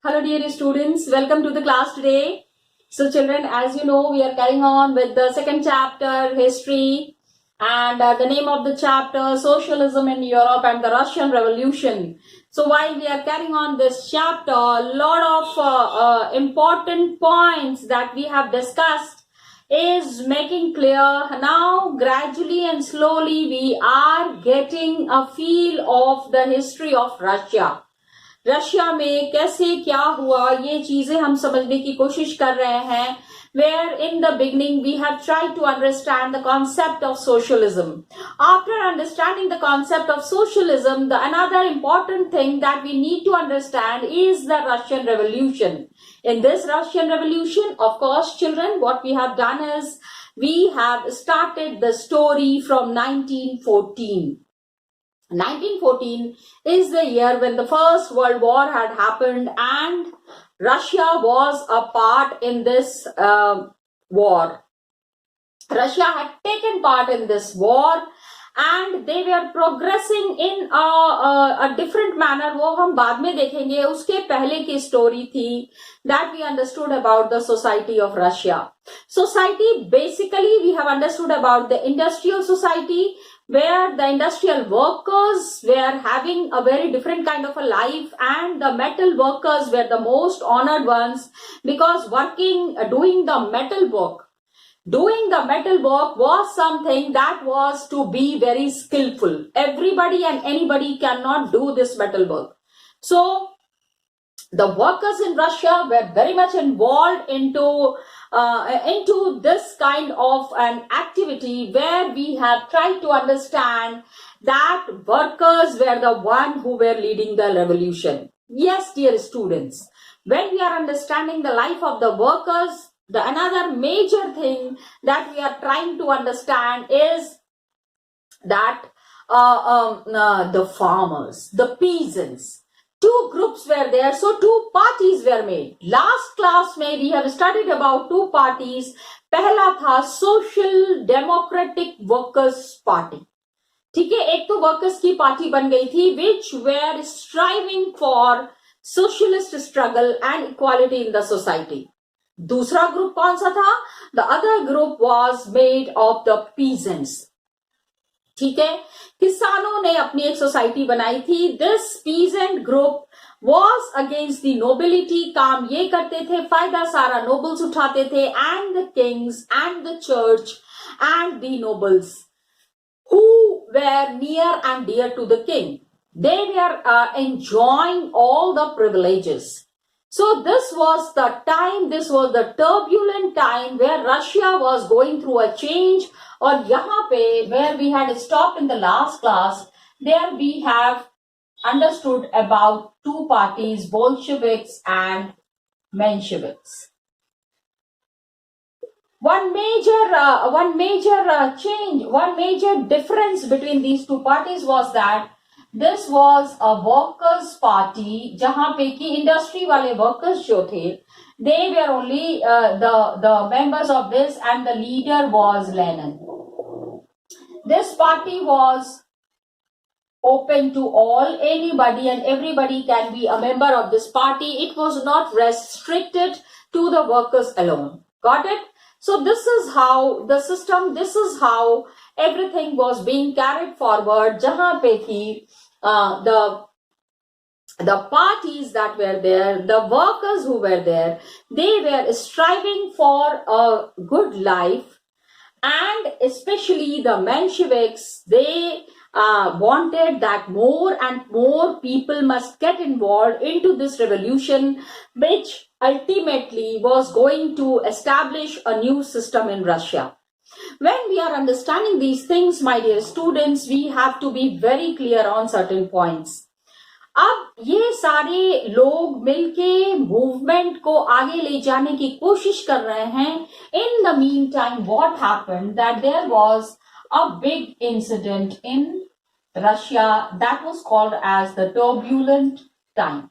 Hello dear students, welcome to the class today. So children, as you know, we are carrying on with the second chapter, history, and the name of the chapter, Socialism in Europe and the Russian Revolution. So while we are carrying on this chapter, a lot of important points that we have discussed is making clear. Now gradually and slowly we are getting a feel of the history of Russia. Russia में कैसे क्या हुआ ये चीजें हम समझने की कोशिश कर रहे हैं. Where in the beginning we have tried to understand the concept of socialism. After understanding the concept of socialism, the another important thing that we need to understand is the Russian Revolution. In this Russian Revolution, of course, children, what we have done is we have started the story from 1914. 1914 is the year when the First World War had happened and Russia was a part in this war. Russia had taken part in this war and they were progressing in a different manner. वो हम बाद में देखेंगे. उसके पहले की story थी that we understood about the society of Russia. Society, basically we have understood about the industrial society, where the industrial workers were having a very different kind of a life and the metal workers were the most honored ones because doing the metal work was something that was to be very skillful. Everybody and anybody cannot do this metal work. So the workers in Russia were very much involved into this kind of an activity where we have tried to understand that workers were the one who were leading the revolution. Yes, dear students, when we are understanding the life of the workers, the another major thing that we are trying to understand is that the farmers, the peasants, two groups were there, so two parties were made. Last class में we have studied about two parties. पहला था Social Democratic Workers Party. ठीक है, एक तो workers की party बन गई थी which were striving for socialist struggle and equality in the society. दूसरा ग्रुप कौन सा था? The other group was made of the peasants. ठीक है, किसानों ने अपनी एक सोसाइटी बनाई थी. This peasant group was against the nobility. काम ये करते थे, फायदा सारा नोबल्स उठाते थे and the kings and the church and the nobles who were near and dear to the king. They were enjoying all the privileges. So this was the time, this was the turbulent time where Russia was going through a change. और यहाँ पे where we had stopped in the last class, there we have understood about two parties, Bolsheviks and Mensheviks. One major change, one major difference between these two parties was that this was a workers party जहां पे कि industry वाले workers जो थे they were only the members of this and the leader was Lenin. This party was open to all, anybody and everybody can be a member of this party. It was not restricted to the workers alone. Got it? So this is how the system, this is how everything was being carried forward. Jahan pe thi the parties that were there, the workers who were there, they were striving for a good life, and especially the Mensheviks, they wanted that more and more people must get involved into this revolution, which ultimately was going to establish a new system in Russia. When we are understanding these things, my dear students, we have to be very clear on certain points. अब ये सारे लोग मिलके movement को आगे ले जाने की कोशिश कर रहे हैं. In the meantime, what happened that there was a big incident in Russia that was called as the turbulent time.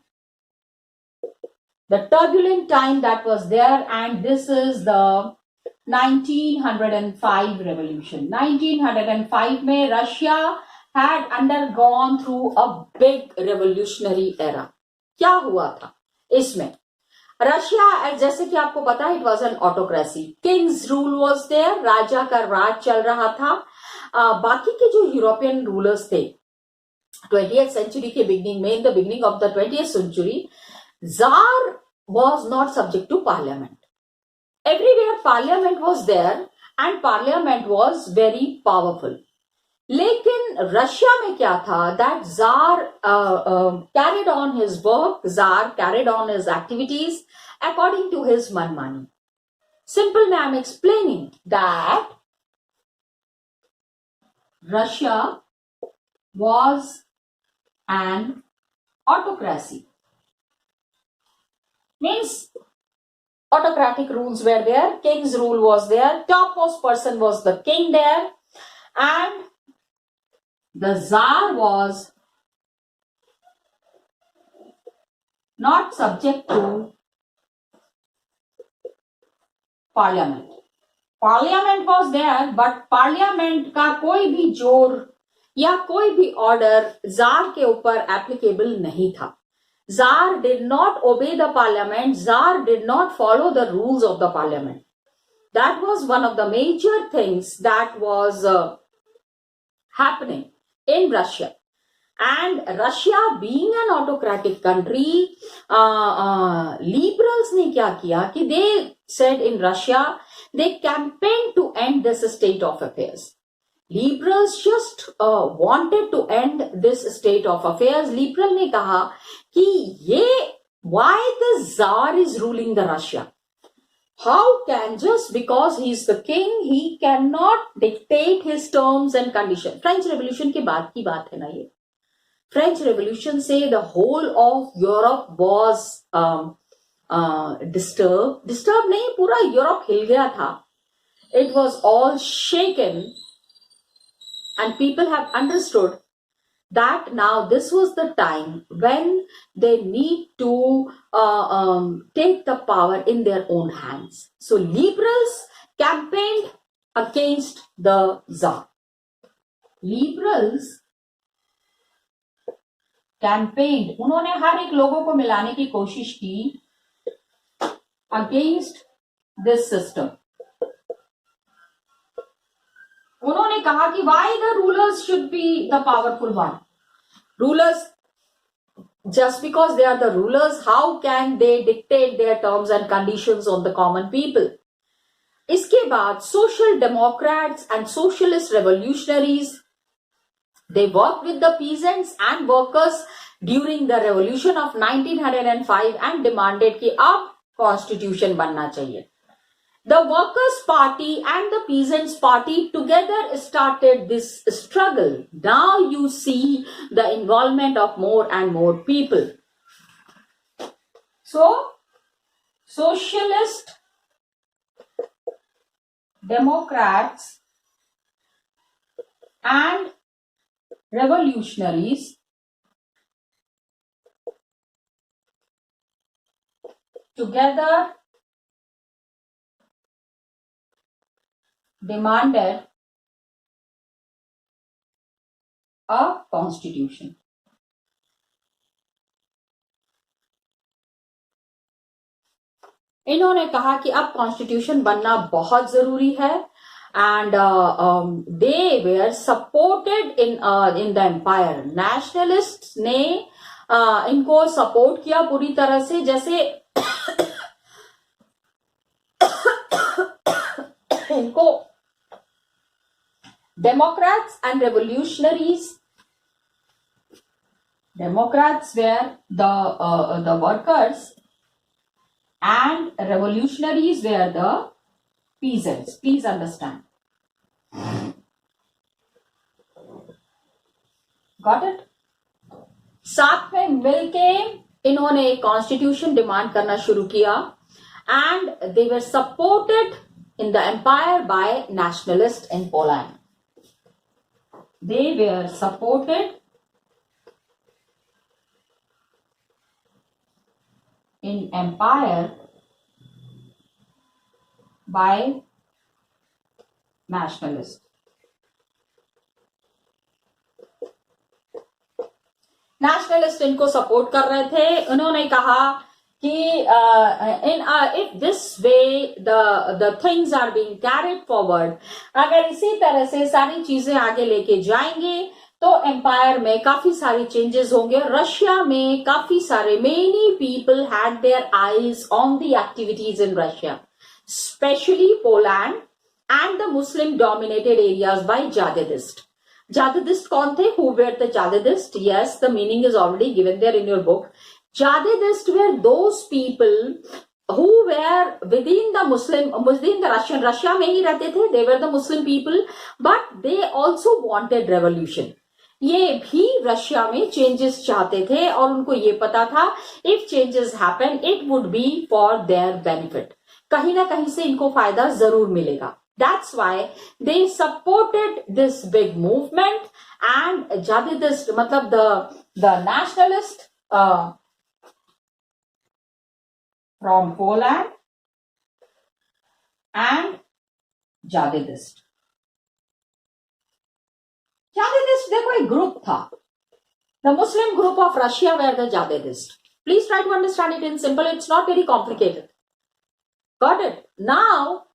The turbulent time that was there, and this is the 1905 revolution. 1905 में Russia had undergone through a big revolutionary era. क्या हुआ था? इसमें Russia, जैसे कि आपको पता है, it was an autocracy, king's rule was there, राजा का राज चल रहा था। बाकी के जो यूरोपियन रूलर्स थे 20th सेंचुरी के बिगनिंग में, in the beginning of the 20th century, tsar was not subject to parliament. Everywhere parliament was there and parliament was very powerful. लेकिन रशिया में क्या था, that Tsar carried on his work, Tsar carried on his activities according to his manmani. Simple, I am explaining that Russia was an autocracy. Means autocratic rules were there, king's rule was there, topmost person was the king there, and the Tsar was not subject to parliament. Parliament was there, but parliament का कोई भी जोर या कोई भी order jar के ऊपर applicable नहीं था. Tsar did not obey the parliament. Tsar did not follow the rules of the parliament. That was one of the major things that was happening in Russia. And Russia being an autocratic country, liberals ने क्या किया कि they said in Russia, they campaigned to end this state of affairs. Liberals just wanted to end this state of affairs. Liberal ने कहा कि ये why the Tsar is ruling the Russia? How can, just because he is the king, he cannot dictate his terms and conditions? French Revolution के बाद की बात है ना ये. French Revolution से the whole of Europe was disturbed. Disturbed नहीं, पूरा यूरोप हिल गया था. It was all shaken. And people have understood that now this was the time when they need to take the power in their own hands. So liberals campaigned against the Tsar. Liberals campaigned, उन्होंने हर एक लोगों को मिलाने की कोशिश की against this system. उन्होंने कहा कि why the rulers should be the powerful one. Rulers, just because they are the rulers, how can they dictate their terms and conditions on the common people? इसके बाद social democrats and socialist revolutionaries, they worked with the peasants and workers during the revolution of 1905 and demanded कि अब constitution बनना चाहिए. The Workers' Party and the Peasants' Party together started this struggle. Now you see the involvement of more and more people. So, socialist, democrats and revolutionaries together demanded a constitution. इन्होंने कहा कि अब constitution बनना बहुत जरूरी है and they were supported in the empire. Nationalists ने इनको सपोर्ट किया पूरी तरह से, जैसे इनको Democrats and revolutionaries. Democrats were the workers and revolutionaries were the peasants. Please understand. Got it? साथ में मिलके इन्होंने एक कॉन्स्टिट्यूशन डिमांड करना शुरू किया and they were supported in the empire by nationalists in Poland. They were supported in empire by nationalists. Nationalist इनको support कर रहे थे. उन्होंने कहा कि if this way the things are being carried forward, अगर इसी तरह से सारी चीजें आगे लेके जाएंगे तो एम्पायर में काफी सारे चेंजेस होंगे. रशिया में काफी सारे many people had their eyes on the activities in Russia, specially Poland and the Muslim dominated areas by Jadidist. Jadidist कौन थे? Who were the Jadadists? Yes, the meaning is already given there in your book. Jadadists were those people who were within the Russian, Russia में ही रहते थे. They were the Muslim people, but they also wanted revolution. ये भी Russia में changes चाहते थे और उनको ये पता था if changes happen, it would be for their benefit. कहीं ना कहीं से इनको फायदा जरूर मिलेगा. That's why they supported this big movement, and Jadidist, मतलब the nationalist from Poland and Jadidist. Jadidist देखो एक ग्रुप था. The Muslim group of Russia were the Jadidist. Please try to understand it in simple. It's not very complicated. Got it? Now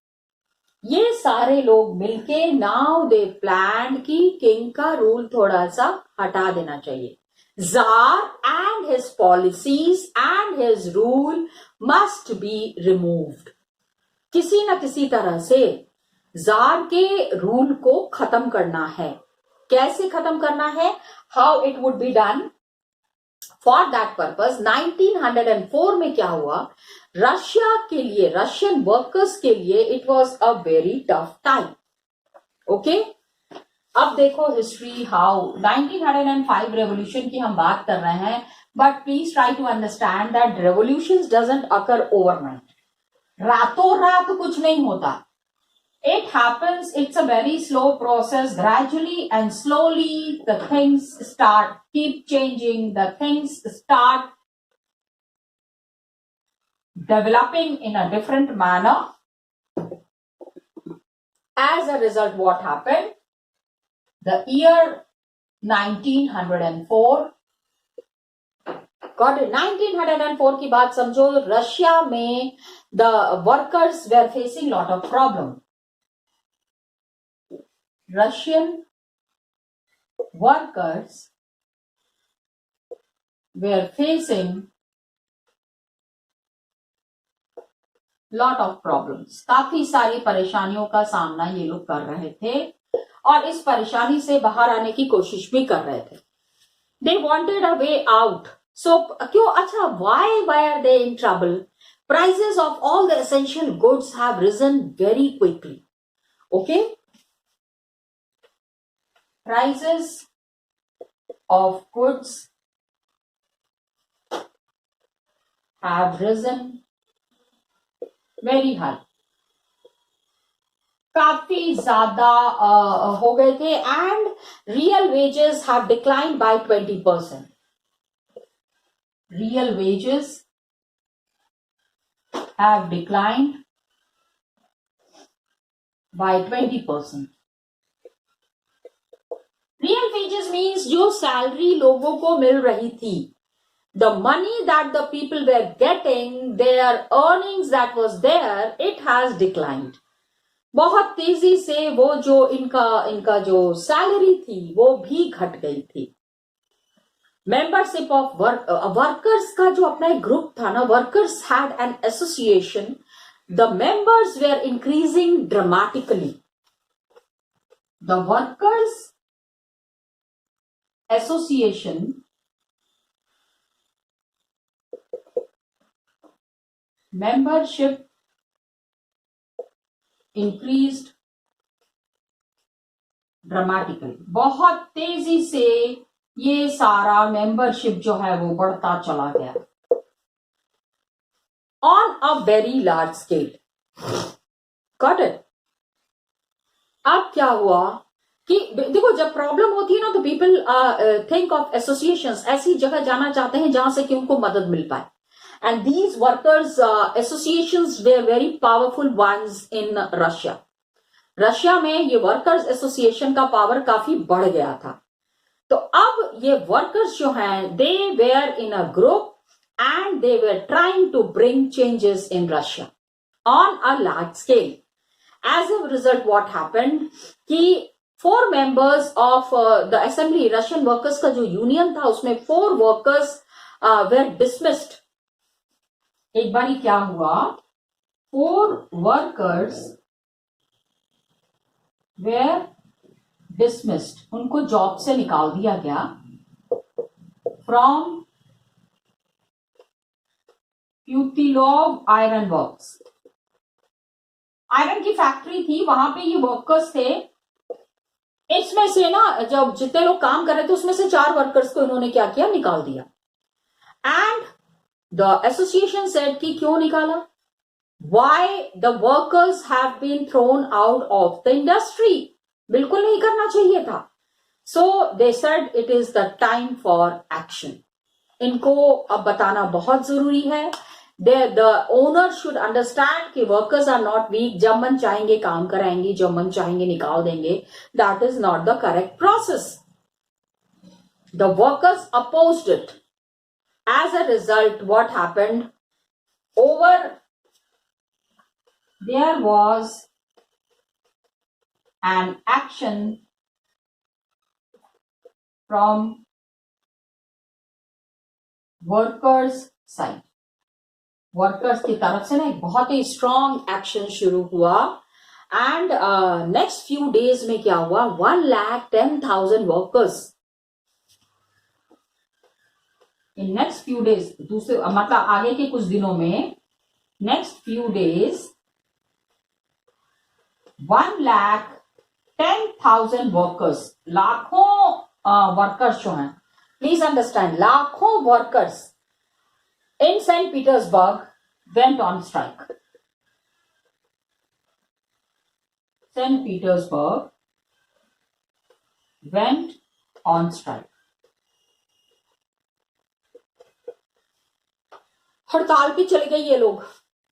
ये सारे लोग मिलके now they plan की king का rule थोड़ा सा हटा देना चाहिए. Jar and his policies and his rule must be removed. किसी न किसी तरह से जार के रूल को खत्म करना है. कैसे खत्म करना है? How it would be done? For that purpose 1904 में क्या हुआ? रशिया के लिए, रशियन वर्कर्स के लिए it was a very tough time. Okay, अब देखो हिस्ट्री हाउ 1905 रेवोल्यूशन की हम बात कर रहे हैं, but please try to understand that revolutions doesn't occur overnight. रातों रात कुछ नहीं होता. It happens, it's a very slow process. Gradually and slowly the things keep changing, the things start developing in a different manner. As a result, what happened? The year 1904, got it? 1904 की बात समझो. Russia में the workers were facing lot of problem. Russian workers were facing lot of problems. काफी सारी परेशानियों का सामना ये लोग कर रहे थे और इस परेशानी से बाहर आने की कोशिश भी कर रहे थे. They wanted a way out. So क्यों? अच्छा, why are they in trouble? Prices of all the essential goods have risen very quickly. Okay? Prices of goods have risen very high. काफी ज्यादा हो गए थे and real wages have declined by 20%. Real wages have declined by 20%. Real wages means जो salary लोगों को मिल रही थी, the money that the people were getting, their earnings that was there, it has declined. बहुत तेजी से वो जो इनका जो सैलरी थी वो भी घट गई थी. मेंबरशिप ऑफ वर्कर्स का जो अपना एक ग्रुप था ना, workers had an association. The members were increasing dramatically. The workers association membership increased dramatically. बहुत तेजी से ये सारा मेंबरशिप जो है वो बढ़ता चला गया on a very large scale. Got it? अब क्या हुआ कि देखो जब प्रॉब्लम होती है ना तो पीपल थिंक ऑफ एसोसिएशंस. ऐसी जगह जाना चाहते हैं जहां से कि उनको मदद मिल पाए. And these workers associations were very powerful ones in Russia. Russia में ये वर्कर्स एसोसिएशन का पावर काफी बढ़ गया था. तो अब ये वर्कर्स जो हैं, they were in a group and they were trying to bring changes in Russia on a large scale. As a result, what happened कि 4 members of the assembly, Russian workers का जो union था उसमें 4 workers were dismissed. एक बारी क्या हुआ, 4 workers were dismissed, उनको जॉब से निकाल दिया गया from Putilov iron works. Iron की फैक्ट्री थी, वहां पे ये वर्कर्स थे. इसमें से ना जब जितने लोग काम कर रहे थे उसमें से 4 वर्कर्स को इन्होंने क्या किया, निकाल दिया. एंड द एसोसिएशन सेड कि क्यों निकाला, why the workers have been thrown out of the industry, बिल्कुल नहीं करना चाहिए था. So they said it is the time for action. इनको अब बताना बहुत जरूरी है. The owner should understand कि workers are not weak. जब मन चाहेंगे काम कराएंगे, जब मन चाहेंगे निकाल देंगे. That is not the correct process. The workers opposed it. As a result, what happened? There was an action from workers' side. Workers की तरफ से ना एक बहुत ही स्ट्रॉन्ग एक्शन शुरू हुआ. एंड नेक्स्ट फ्यू डेज में क्या हुआ, 1,10,000 workers in next few days, दूसरे मतलब आगे के कुछ दिनों में, नेक्स्ट फ्यू डेज 1,10,000 वर्कर्स, लाखों वर्कर्स जो हैं, प्लीज अंडरस्टैंड, लाखों workers in St. Petersburg went on strike. St. Petersburg went on strike. हड़ताल पे चले गए ये लोग.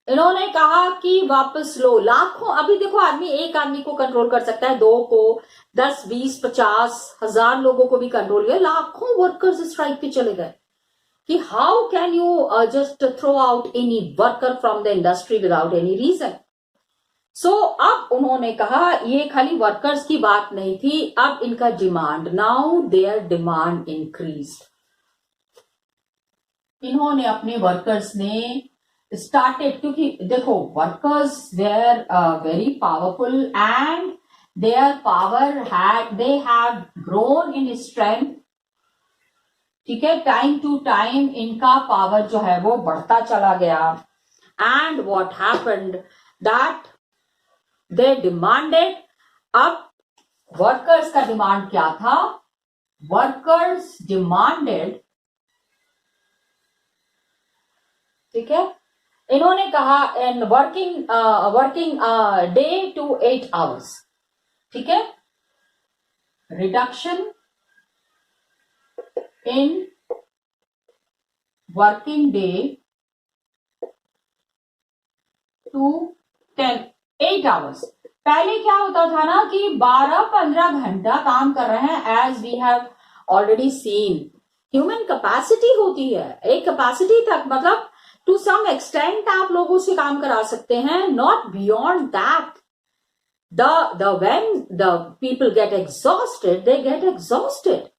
इन्होंने कहा कि वापस लो. लाखों, अभी देखो आदमी, एक आदमी को कंट्रोल कर सकता है, 2 को, 10, 20, 50 हजार लोगों को भी कंट्रोल किया. लाखों वर्कर्स स्ट्राइक पे चले गए कि how can you just throw out any worker from the industry without any reason. So अब उन्होंने कहा ये खाली वर्कर्स की बात नहीं थी, अब इनका demand, now their demand increase. इन्होंने अपने वर्कर्स ने स्टार्टेड, क्योंकि देखो workers were very powerful and their power they have grown in strength. ठीक है, टाइम टू टाइम इनका पावर जो है वो बढ़ता चला गया. And what happened that they demanded. अब वर्कर्स का डिमांड क्या था, वर्कर्स डिमांडेड, ठीक है, इन्होंने कहा in working day to 8 hours. ठीक है, reduction in working day to 8 hours. पहले क्या होता था ना कि 12-15 घंटा काम कर रहे हैं. As we have already seen, human capacity होती है, एक कैपेसिटी तक, मतलब टू सम एक्सटेंट आप लोगों से काम करा सकते हैं, not beyond that. when the people get exhausted, they get exhausted.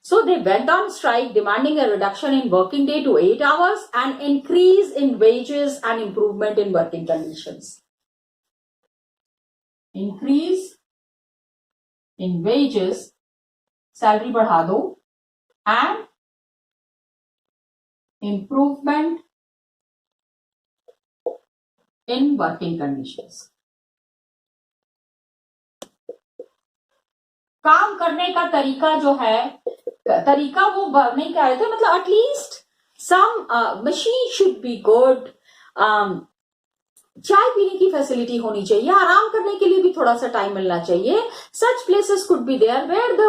So they went on strike demanding a reduction in working day to 8 hours and increase in wages and improvement in working conditions. Increase in wages, salary बढ़ा दो, and improvement in working conditions. काम करने का तरीका जो है, तरीका वो नहीं कह रहे थे, मतलब at least some machine should be good. चाय पीने की फैसिलिटी होनी चाहिए, आराम करने के लिए भी थोड़ा सा टाइम मिलना चाहिए. Such places could be there where the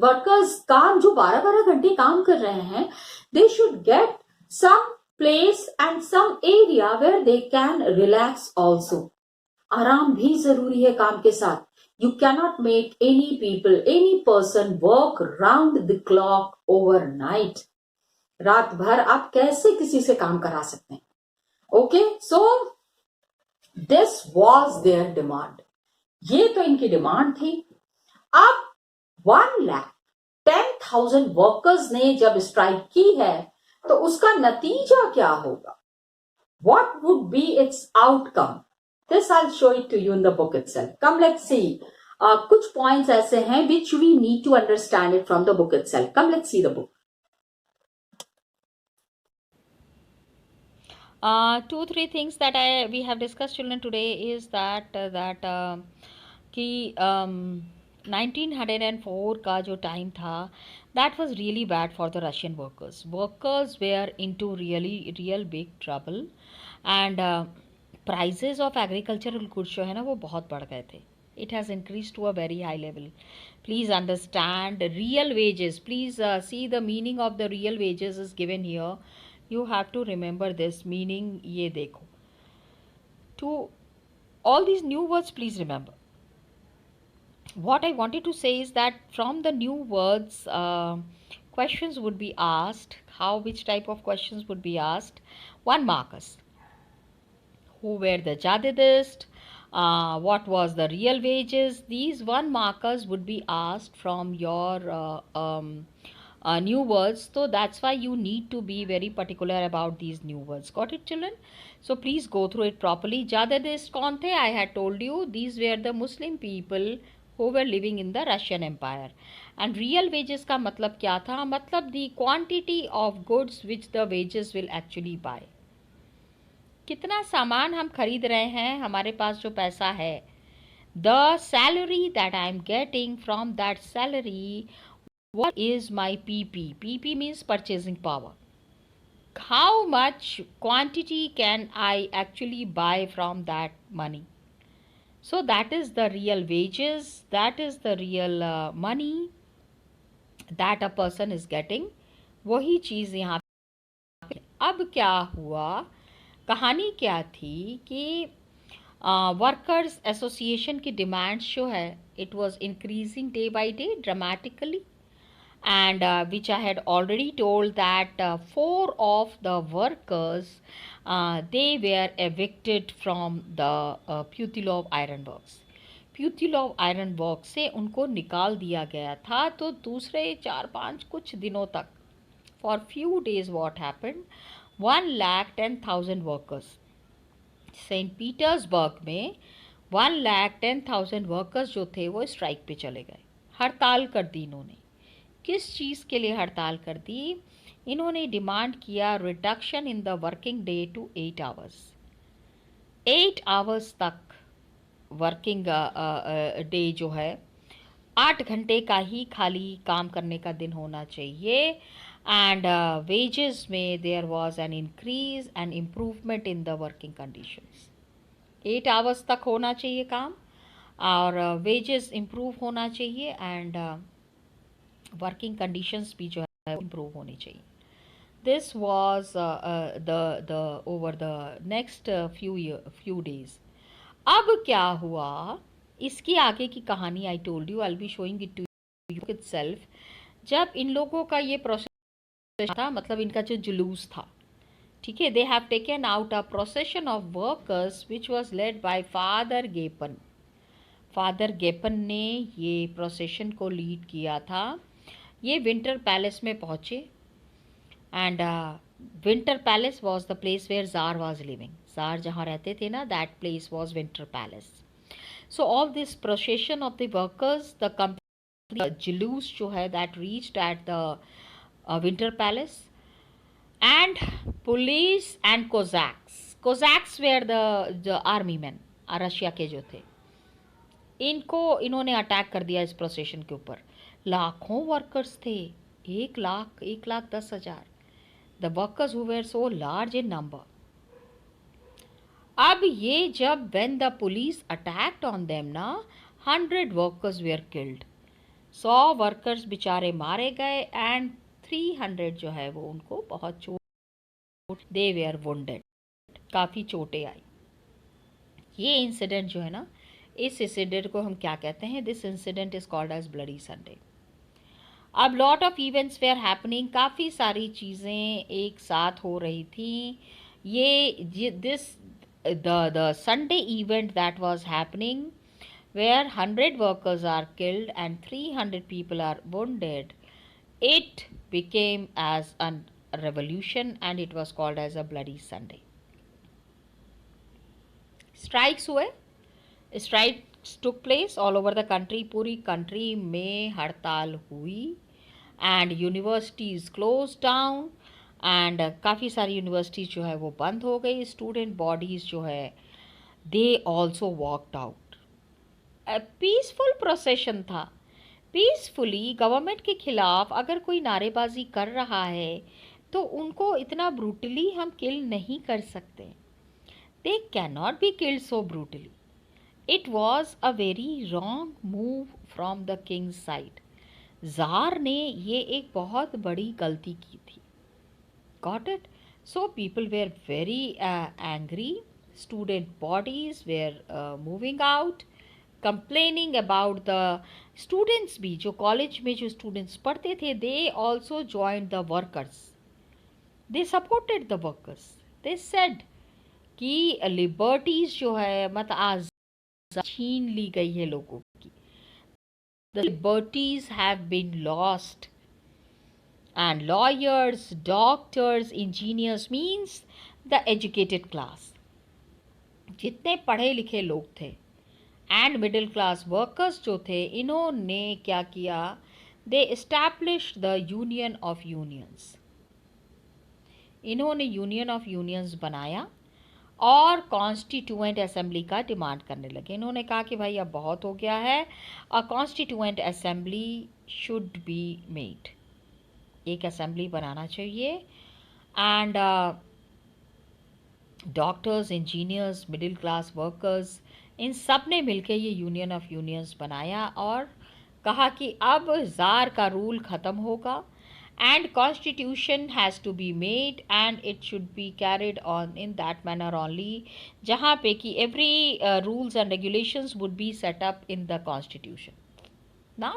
workers काम जो 12-12 घंटे काम कर रहे हैं, they should get some place and some area where they can relax also. आराम भी जरूरी है काम के साथ. You cannot make any person work round the clock overnight. रात भर आप कैसे किसी से काम करा सकते हैं? Okay, so this was their demand, ये तो इनकी डिमांड थी। अब 1,10,000 वर्कर्स ने जब स्ट्राइक की है तो उसका नतीजा क्या होगा? What would be its outcome? This I'll show it to you in the book itself. Come, let's see. कुछ points ऐसे हैं which we need to understand it from the book itself. Come, let's see the book. 2-3 things that we have discussed, children, today is that कि 1904 का जो time था, that was really bad for the Russian workers. Workers were into real big trouble, and prices of agricultural goods जो है ना वो बहुत बढ़ गए थे. It has increased to a very high level. Please understand real wages. Please see the meaning of the real wages is given here. You have to remember this meaning. ये देखो. To all these new words, please remember. What I wanted to say is that from the new words, questions would be asked. Which type of questions would be asked? 1 markers. Who were the jadidist? What was the real wages? These 1 markers would be asked from your new words. So that's why you need to be very particular about these new words. Got it, children? So please go through it properly. Jadidist kaun the? I had told you these were the Muslim people who were living in the Russian Empire. And real wages का मतलब क्या था? मतलब the quantity of goods which the wages will actually buy. कितना सामान हम खरीद रहे हैं, हमारे पास जो पैसा है, the salary that I am getting from that salary, what is my PP? PP means purchasing power. How much quantity can I actually buy from that money? So that is the real wages, that is the real money that a person is getting. वही चीज़ यहाँ पे। अब क्या हुआ, कहानी क्या थी कि वर्कर्स एसोसिएशन की डिमांड्स जो है, it was increasing day by day dramatically, and which I had already told that 4 of the workers they were evicted from the Putilov Iron Works. Putilov Iron Works से उनको निकाल दिया गया था। तो दूसरे 4-5 कुछ दिनों तक, for few days, what happened, 1,10,000 workers Saint Petersburg में 1,10,000 वर्कर्स जो थे वो स्ट्राइक पे चले गए, हड़ताल कर दी इन्होंने। किस चीज़ के लिए हड़ताल कर दी? इन्होंने डिमांड किया reduction in the working day to 8 hours. 8 hours तक वर्किंग डे जो है, 8 घंटे का ही खाली काम करने का दिन होना चाहिए। एंड वेजेस में there was an increase and improvement in the working conditions. 8 hours तक होना चाहिए काम, और वेजेस इम्प्रूव होना चाहिए, एंड वर्किंग कंडीशंस भी जो है इम्प्रूव होनी चाहिए। This was the over the next few days. अब क्या हुआ, इसकी आगे की कहानी I told you, I be showing it to you itself. जब इन लोगों का ये प्रोसेस था, मतलब इनका जो जुलूस था, ठीक है, they have taken out a procession of workers which was led by Father Gapon. Father Gapon ने ये प्रोसेशन को लीड किया था। ये विंटर पैलेस में पहुँचे, and Winter Palace was the place where tsar was living. Tsar जहाँ रहते थे ना, that place was Winter Palace. So all this procession of the workers, the company जुलूस जो है, that reached at the Winter Palace, and police and Cossacks were the army man, Russia के जो थे, इन्होंने अटैक कर दिया इस प्रोसेशन के ऊपर। लाखों वर्कर्स थे, 1,10,000। The workers who were so large in number. अब ये जब when the police attacked on them ना, 100 वर्कर्स वेयर किल्ड। 100 वर्कर्स बेचारे मारे गए, एंड 300 जो है वो उनको बहुत चोट, दे वेयर वुंडेड, काफ़ी चोटें आई। ये इंसिडेंट जो है ना, इस इंसिडेंट को हम क्या कहते हैं? This incident is called as Bloody Sunday. अब lot of events were happening, काफ़ी सारी चीज़ें एक साथ हो रही थी। ये this the Sunday event that was happening where 100 workers are killed and 300 people are wounded, it became as a revolution and it was called as a bloody Sunday. Strikes हुए, strikes took place all over the country, पूरी country में हड़ताल हुई and universities closed down and काफ़ी सारी universities जो है वो बंद हो गई। स्टूडेंट बॉडीज़ जो है they also walked out. Peaceful procession था। पीसफुली गवर्नमेंट के खिलाफ अगर कोई नारेबाजी कर रहा है तो उनको इतना ब्रूटली हम किल नहीं कर सकते। They can not be killed so brutally. It was a very wrong move from the king's side. Tsar ने ये एक बहुत बड़ी गलती की थी। Got it? So people were very angry, student bodies were moving out, complaining about the students. भी जो कॉलेज में जो स्टूडेंट्स पढ़ते थे, they also joined the workers, they supported the workers. They said कि लिबर्टीज जो है मत आज छीन ली गई है लोगों की। The liberties have been lost and lawyers, doctors, engineers means the educated class, जितने पढ़े लिखे लोग थे एंड मिडिल क्लास वर्कर्स जो थे, इन्होंने क्या किया? They established the union of unions. इन्होंने यूनियन ऑफ यूनियंस बनाया और कॉन्स्टिट्यूएंट असेंबली का डिमांड करने लगे। इन्होंने कहा कि भाई अब बहुत हो गया है, a constituent assembly should be made. एक असेंबली बनाना चाहिए and doctors, engineers, middle class workers, इन सब ने मिलकर ये यूनियन ऑफ यूनियंस बनाया और कहा कि अब ज़ार का रूल ख़त्म होगा and constitution has to be made and it should be carried on in that manner only, जहाँ पे कि every rules and regulations would be set up in the constitution. Now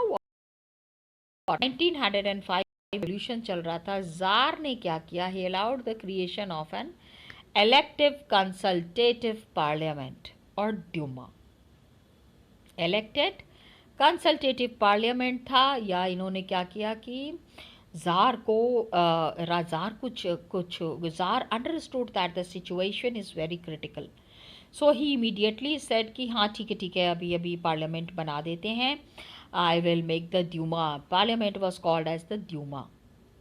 1905 revolution चल रहा था। जार ने क्या किया? he allowed the creation of an elective consultative parliament or Duma. elected consultative parliament था, या इन्होंने क्या किया कि जार को jar understood that the situation is very critical, so he immediately said कि हाँ ठीक है अभी अभी पार्लियामेंट बना देते हैं, I will make the Duma. Parliament was called as the Duma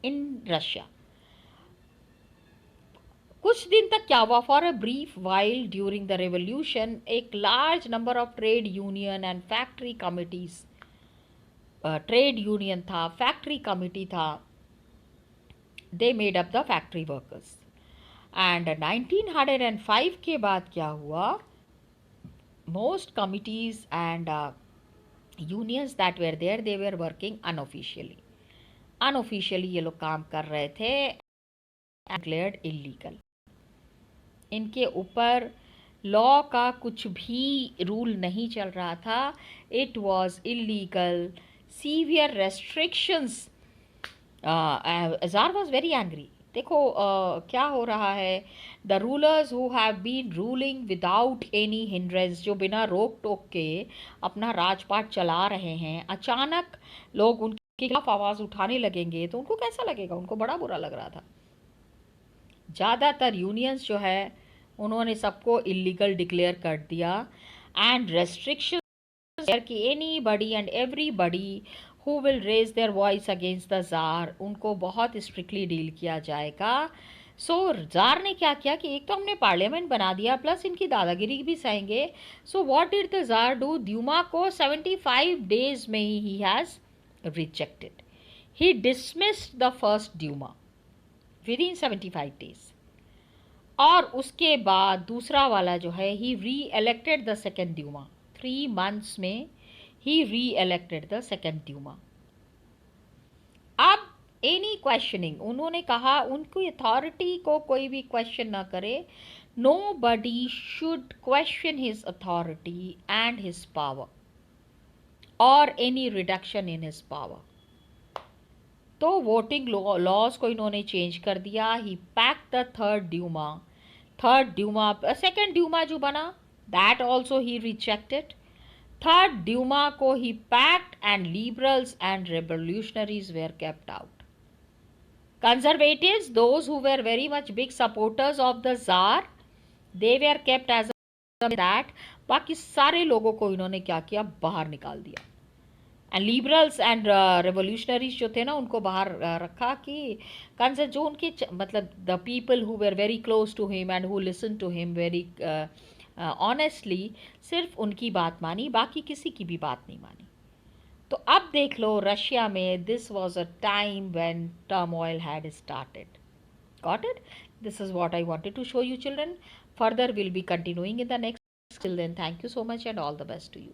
in Russia. कुछ दिन तक क्या हुआ? For a brief while during the revolution, एक large number of trade union and factory committees, trade union था, फैक्ट्री कमिटी था, they made up the factory workers. And 1905 के बाद क्या हुआ? Most committees and unions that were there, they were working unofficially. Unofficially ये लोग काम कर रहे थे, डिक्लेयर्ड इलीगल। इनके ऊपर लॉ का कुछ भी रूल नहीं चल रहा था, it was illegal, severe restrictions. Tsar was very angry. देखो क्या हो रहा है, the rulers who have been ruling without any hindrance, जो बिना रोक टोक के अपना राजपाट चला रहे हैं, अचानक लोग उनके खिलाफ आवाज़ उठाने लगेंगे तो उनको कैसा लगेगा? उनको बड़ा बुरा लग रहा था। ज़्यादातर यूनियंस जो है उन्होंने सबको इलीगल डिक्लेयर कर दिया एंड रेस्ट्रिक्शन कि anybody and everybody who will raise their voice against the tsar, उनको बहुत स्ट्रिक्टली डील किया जाएगा। सो जार ने क्या किया कि एक तो हमने पार्लियामेंट बना दिया प्लस इनकी दादागिरी भी सहेंगे। So what did the tsar do? Duma को 75 डेज में ही has rejected. He dismissed the first Duma within 75 days, और उसके बाद दूसरा वाला जो है he reelected the second Duma. 3 months में ही reelected the second Duma. अब एनी क्वेश्चनिंग, उन्होंने कहा उनकी अथॉरिटी को कोई भी क्वेश्चन ना करे, nobody should question his authority and his power और any reduction in his power. तो वोटिंग लॉज को इन्होंने चेंज कर दिया. He pack the third Duma second Duma जो बना, that also he rejected. Third Duma को he packed and liberals and revolutionaries were kept out. Conservatives, those who were very much big supporters of the Tsar, they were kept as that. बाकी सारे लोगों को इन्होंने क्या किया, बाहर निकाल दिया. एंड लिबरल्स एंड रेवोल्यूशनरीज जो थे ना, उनको बाहर रखा कि कंसर्न जो उनके मतलब the people who were very close to him and who listen to him very honestly, सिर्फ उनकी बात मानी, बाकी किसी की भी बात नहीं मानी. तो अब देख लो रशिया में this was a time when turmoil had started. Got it? This is what I wanted to show you, children. Further, we'll be continuing in the next. Till then, thank you so much and all the best to you.